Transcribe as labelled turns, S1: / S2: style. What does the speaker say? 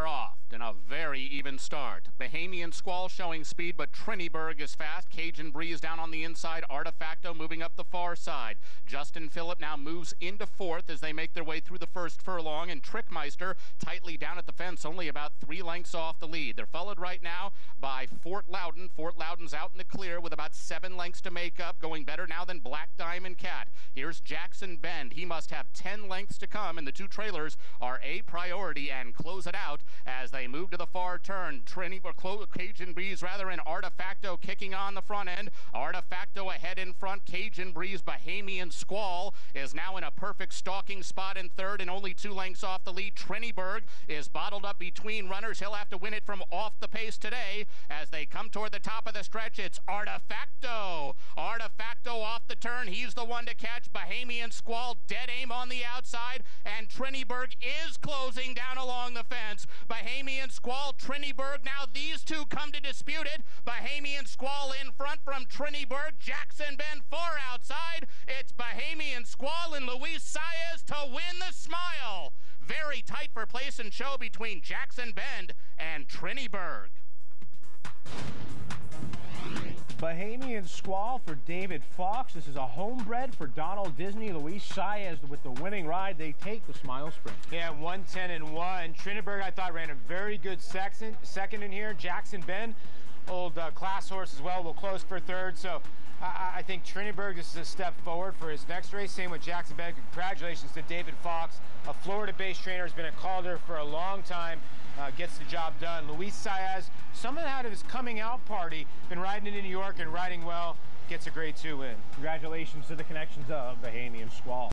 S1: they're off. And a very even start. Bahamian Squall showing speed, but Trinniberg is fast. Cajun Breeze down on the inside. Artefacto moving up the far side. Justin Phillip now moves into fourth as they make their way through the first furlong, and Trickmeister tightly down at the fence, only about 3 lengths off the lead. They're followed right now by Fort Loudon. Fort Loudon's out in the clear with about 7 lengths to make up, going better now than Black Diamond Cat. Here's Jackson Bend. He must have 10 lengths to come, and the two trailers are a priority and close it out as they move to the far turn. Cajun Breeze rather, and Artefacto kicking on the front end. Artefacto ahead in front. Cajun Breeze. Bahamian Squall is now in a perfect stalking spot in third and only 2 lengths off the lead. Trinniberg is bottled up between runners. He'll have to win it from off the pace today as they come toward the top of the stretch. It's Artefacto. Artefacto off the turn. He's the one to catch. Bahamian Squall dead aim on the outside, and Trinniberg is closing down along the fence. Bahamian Squall, Trinniberg, now these two come to dispute it. Bahamian Squall in front from Trinniberg. Jackson Bend far outside. It's Bahamian Squall and Luis Saez to win the Smile. Very tight for place and show between Jackson Bend and Trinniberg.
S2: Bahamian Squall for David Fawkes. This is a homebred for Donald Dizney. Luis Saez with the winning ride. They take the Smile Sprint.
S3: Yeah, 110-1. Trinniberg, I thought, ran a very good second in here. Jackson Bend, old class horse as well, will close for third. So I think Trinniberg, this is a step forward for his next race. Same with Jackson Bend. Congratulations to David Fawkes, a Florida-based trainer, has been at Calder for a long time. Gets the job done. Luis Saez, someone out of his coming out party, been riding into New York and riding well, gets a grade 2 win.
S2: Congratulations to the connections of Bahamian Squall.